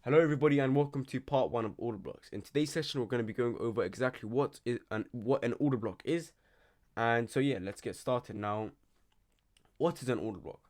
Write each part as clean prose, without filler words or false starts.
Hello everybody and welcome to part 1 of order blocks. In today's session we're going to be going over exactly what an order block is. And so yeah, let's get started. Now, what is an order block?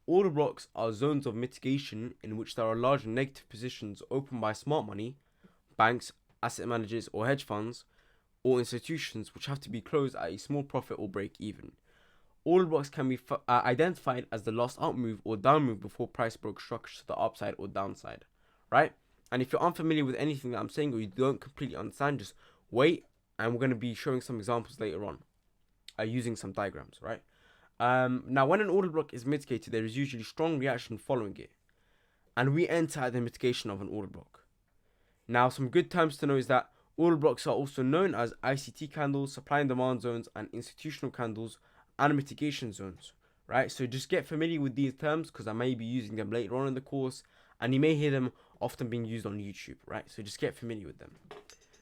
Order blocks are zones of mitigation in which there are large negative positions opened by smart money, banks, asset managers or hedge funds, or institutions which have to be closed at a small profit or break even. Order blocks can be identified as the last up move or down move before price broke structure to the upside or downside, right? And if you're unfamiliar with anything that I'm saying or you don't completely understand, just wait, and we're going to be showing some examples later on using some diagrams, right? Now, when an order block is mitigated, there is usually strong reaction following it, and we enter at the mitigation of an order block. Now, some good terms to know is that order blocks are also known as ICT candles, supply and demand zones, and institutional candles and mitigation zones, right? So just get familiar with these terms because I may be using them later on in the course, and you may hear them often being used on YouTube, right? So just get familiar with them.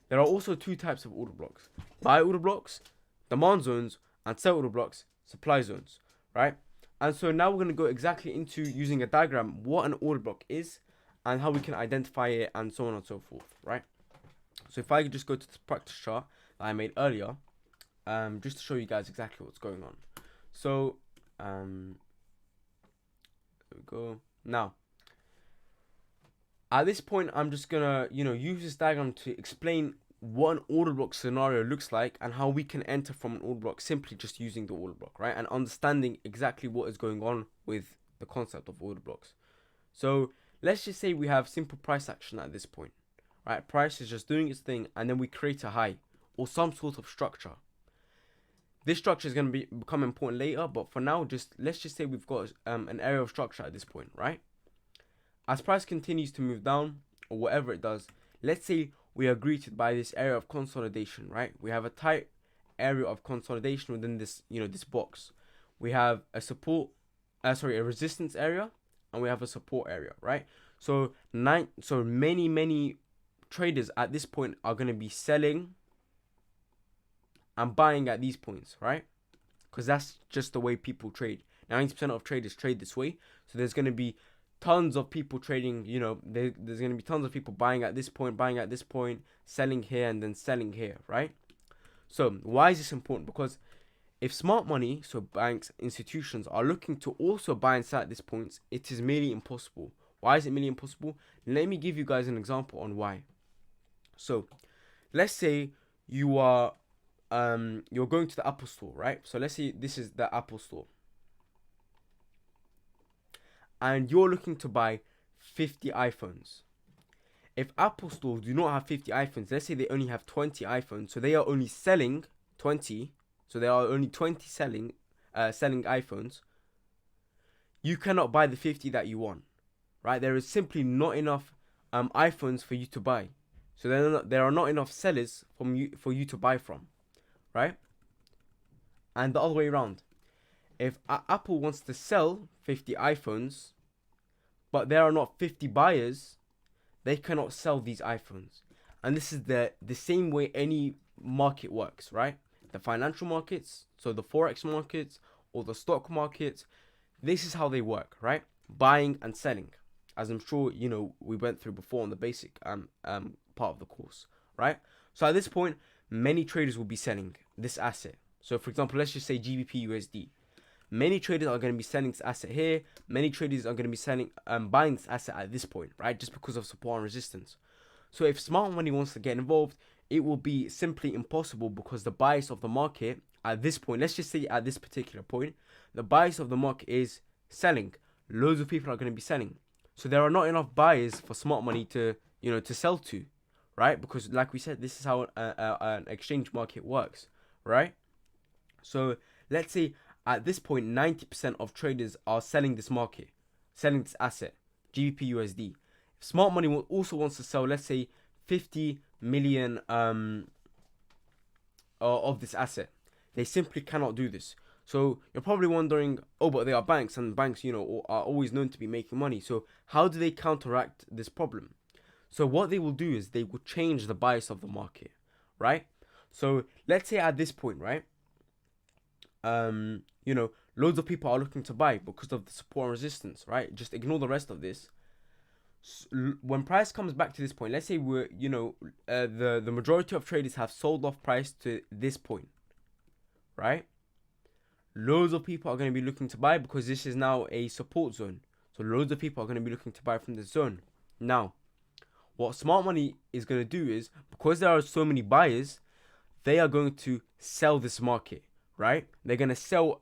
There are also two types of order blocks: buy order blocks, demand zones, and sell order blocks, supply zones, right? And so now we're going to go exactly into using a diagram what an order block is and how we can identify it and so on and so forth, right? So if I could just go to the practice chart that I made earlier, just to show you guys exactly what's going on. So there we go. Now, at this point, I'm just gonna use this diagram to explain what an order block scenario looks like and how we can enter from an order block simply just using the order block, right? And understanding exactly what is going on with the concept of order blocks. So let's just say we have simple price action at this point, right? Price is just doing its thing, and then we create a high or some sort of structure. This structure is going to become important later, but for now, let's just say we've got an area of structure at this point, right? As price continues to move down, or whatever it does, let's say we are greeted by this area of consolidation, right? We have a tight area of consolidation within this, this box. We have a a resistance area, and we have a support area, right? So many traders at this point are going to be selling and buying at these points, right? Because that's just the way people trade. 90% of traders trade this way. So there's going to be tons of people trading, there's going to be tons of people buying at this point, selling here, and then selling here, right? So why is this important? Because if smart money, so banks, institutions, are looking to also buy and sell at this point, it is merely impossible. Why is it merely impossible? Let me give you guys an example on why. So let's say you are you're going to the Apple store, right? So let's say this is the Apple store, and you're looking to buy 50 iPhones. If Apple Store do not have 50 iPhones, let's say they only have 20 iPhones, so they are only selling 20, so there are only 20 selling iPhones, you cannot buy the 50 that you want, right? There is simply not enough iPhones for you to buy. So there are not enough sellers for you to buy from, right? And the other way around. If Apple wants to sell 50 iPhones, but there are not 50 buyers, they cannot sell these iPhones. And this is the same way any market works, right? The financial markets, so the Forex markets or the stock markets, this is how they work, right? Buying and selling, as I'm sure we went through before on the basic part of the course, right? So at this point, many traders will be selling this asset. So for example, let's just say GBP USD. Many traders are going to be selling this asset here. Many traders are going to be buying this asset at this point, right? Just because of support and resistance. So if smart money wants to get involved, it will be simply impossible because the bias of the market at this point, let's just say at this particular point, the bias of the market is selling. Loads of people are going to be selling. So there are not enough buyers for smart money to sell to, right? Because like we said, this is how an exchange market works, right? So let's say at this point, 90% of traders are selling this asset, GBP USD. If smart money also wants to sell, let's say 50 million of this asset, they simply cannot do this. So you're probably wondering, oh, but they are banks, and banks, are always known to be making money. So how do they counteract this problem? So what they will do is they will change the bias of the market, right? So let's say at this point, right? Loads of people are looking to buy because of the support and resistance, right? Just ignore the rest of this. When price comes back to this point, let's say we're, the majority of traders have sold off price to this point, right? Loads of people are going to be looking to buy because this is now a support zone. So loads of people are going to be looking to buy from this zone. Now, what smart money is going to do is, because there are so many buyers, they are going to sell this market, right? They're going to sell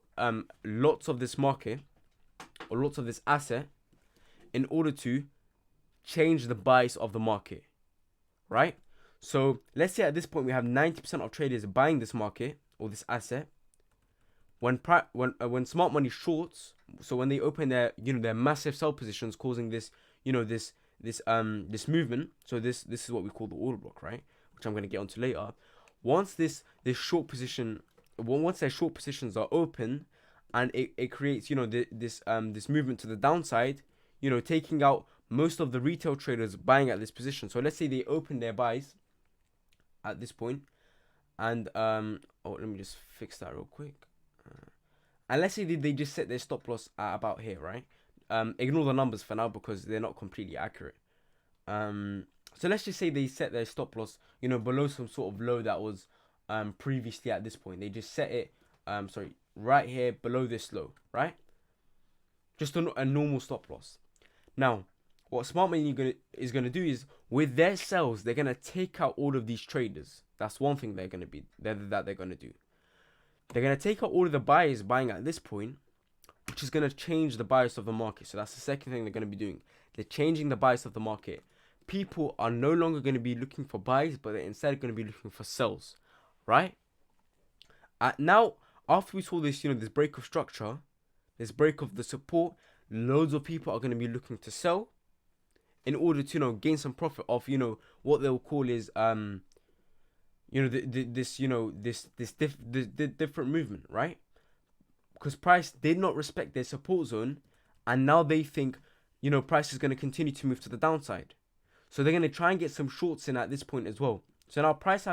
lots of this market or lots of this asset in order to change the bias of the market, right? So let's say at this point we have 90% of traders buying this market or this asset. When smart money shorts, so when they open their massive sell positions, causing this this movement. So this is what we call the order block, right? Which I'm going to get onto later. Once this short position, once their short positions are open, and it creates this movement to the downside, taking out most of the retail traders buying at this position. So let's say they open their buys at this point, and let me just fix that real quick. And let's say they just set their stop loss at about here, right? Ignore the numbers for now because they're not completely accurate. So let's just say they set their stop loss, below some sort of low that was previously at this point. They just set it, right here below this low, right? Just a normal stop loss. Now, what smart money is gonna do is, with their sells, they're gonna take out all of these traders. That's one thing they're gonna do. They're gonna take out all of the buyers buying at this point, which is gonna change the bias of the market. So that's the second thing they're gonna be doing. They're changing the bias of the market. People are no longer gonna be looking for buys, but they're instead gonna be looking for sells, right? Now, after we saw this, this break of structure, this break of the support, loads of people are gonna be looking to sell in order to gain some profit off what they'll call is this different movement, right? Because price did not respect their support zone, and now they think price is going to continue to move to the downside, so they're going to try and get some shorts in at this point as well. So now price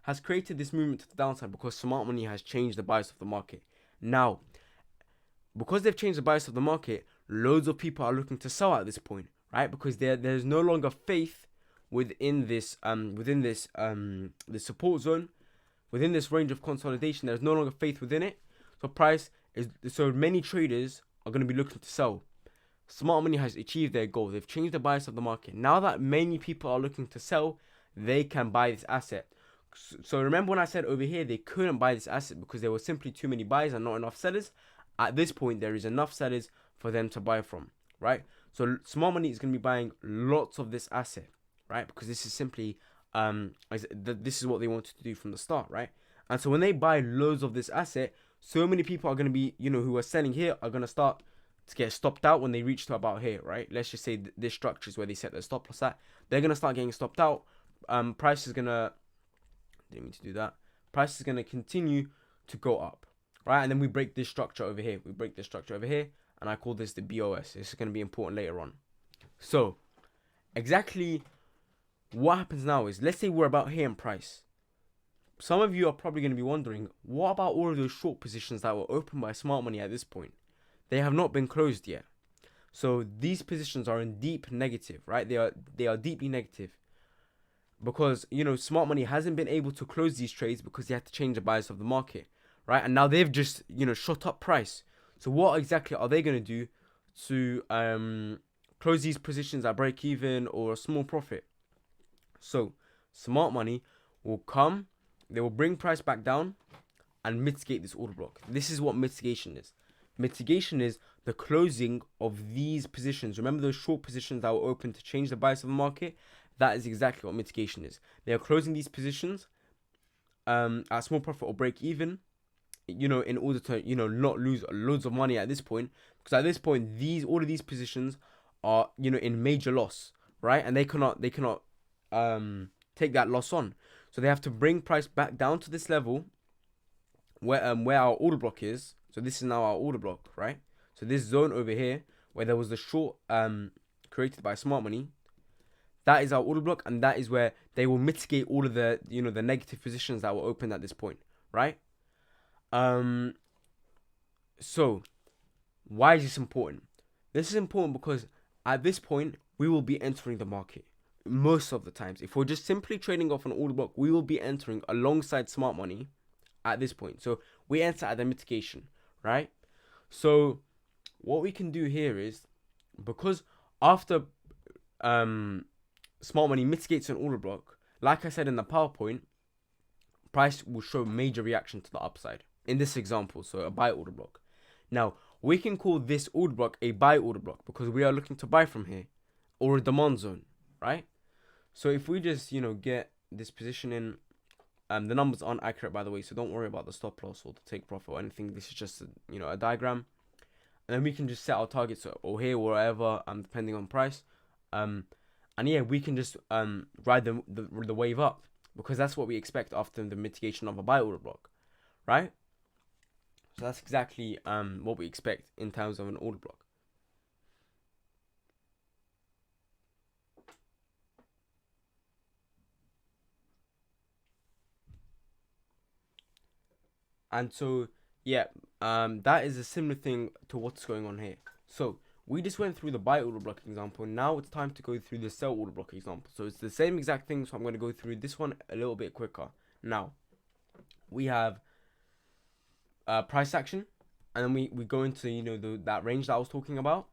has created this movement to the downside because smart money has changed the bias of the market. Now, because they've changed the bias of the market, loads of people are looking to sell at this point, right? Because there's no longer faith within this the support zone, within this range of consolidation. There's no longer faith within it. So many traders are going to be looking to sell. Smart money has achieved their goal. They've changed the bias of the market. Now that many people are looking to sell, they can buy this asset. So remember when I said over here they couldn't buy this asset because there were simply too many buyers and not enough sellers? At this point, there is enough sellers for them to buy from, right? So smart money is going to be buying lots of this asset, right? Because this is simply this is what they wanted to do from the start, right? And so when they buy loads of this asset, so many people are going to be, who are selling here are going to start to get stopped out when they reach to about here, right? Let's just say this structure is where they set their stop loss at. They're going to start getting stopped out. Price is going to, didn't mean to do that. Price is going to continue to go up, right? And then we break this structure over here. And I call this the BOS. This is going to be important later on. So, exactly what happens now is, let's say we're about here in price. Some of you are probably going to be wondering, what about all of those short positions that were opened by smart money at this point? They have not been closed yet. So these positions are in deep negative, right? They are deeply negative. Because, smart money hasn't been able to close these trades because they had to change the bias of the market, right? And now they've just, shot up price. So what exactly are they going to do to close these positions at break even or a small profit? So smart money will come, they will bring price back down and mitigate this order block. This is what mitigation is. Mitigation is the closing of these positions. Remember those short positions that were open to change the bias of the market? That is exactly what mitigation is. They are closing these positions at small profit or break even, in order to, not lose loads of money at this point. Because at this point, all of these positions are, in major loss, right? And they cannot take that loss on. So they have to bring price back down to this level where our order block is. So this is now our order block, right? So this zone over here where there was the short created by smart money, that is our order block, and that is where they will mitigate all of the the negative positions that were open at this point, right? So why is this important? This is important because at this point we will be entering the market most of the times. If we're just simply trading off an order block, we will be entering alongside smart money at this point. So we enter at the mitigation, right? So what we can do here is, because after smart money mitigates an order block, like I said in the PowerPoint, price will show major reaction to the upside in this example, so a buy order block. Now we can call this order block a buy order block because we are looking to buy from here, or a demand zone, right? So if we just get this position in, the numbers aren't accurate, by the way, so don't worry about the stop loss or the take profit or anything. This is just a diagram, and then we can just set our targets or here or wherever, depending on price, and yeah, we can just ride the wave up, because that's what we expect after the mitigation of a buy order block, right? So that's exactly what we expect in terms of an order block. And so yeah, that is a similar thing to what's going on here. So we just went through the buy order block example. Now it's time to go through the sell order block example. So it's the same exact thing. So I'm going to go through this one a little bit quicker. Now we have price action, and then we go into that range that I was talking about.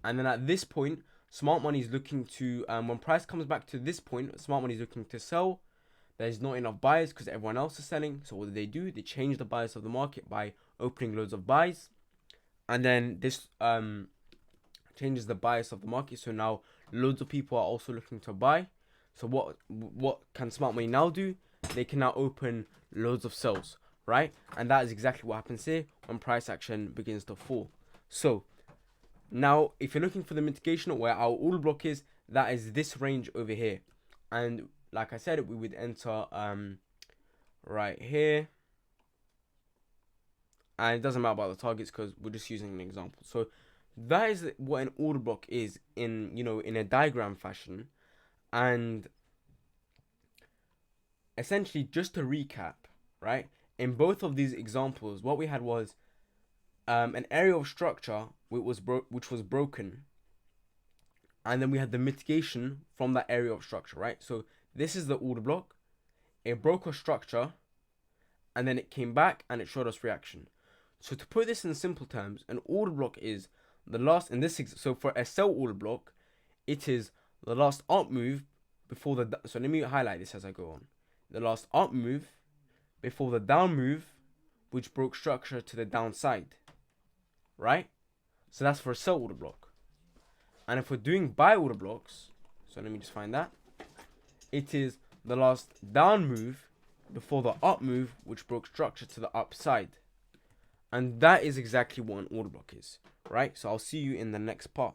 And then at this point, smart money is looking to when price comes back to this point, smart money is looking to sell. There's not enough buyers because everyone else is selling. So what do? They change the bias of the market by opening loads of buys, and then this changes the bias of the market. So now loads of people are also looking to buy. So what can smart money now do? They can now open loads of sells, right? And that is exactly what happens here when price action begins to fall. So now if you're looking for the mitigation, where our order block is, that is this range over here. And like I said, we would enter right here, and it doesn't matter about the targets because we're just using an example. So that is what an order block is in in a diagram fashion. And essentially, just to recap, right, in both of these examples, what we had was an area of structure which was broken, and then we had the mitigation from that area of structure, right? So this is the order block. It broke a structure, and then it came back and it showed us reaction. So to put this in simple terms, an order block is the last, so for a sell order block, it is the last up move before the, so let me highlight this as I go on. The last up move before the down move, which broke structure to the downside, right? So that's for a sell order block. And if we're doing buy order blocks, so let me just find that. It is the last down move before the up move, which broke structure to the upside. And that is exactly what an order block is, right? So I'll see you in the next part.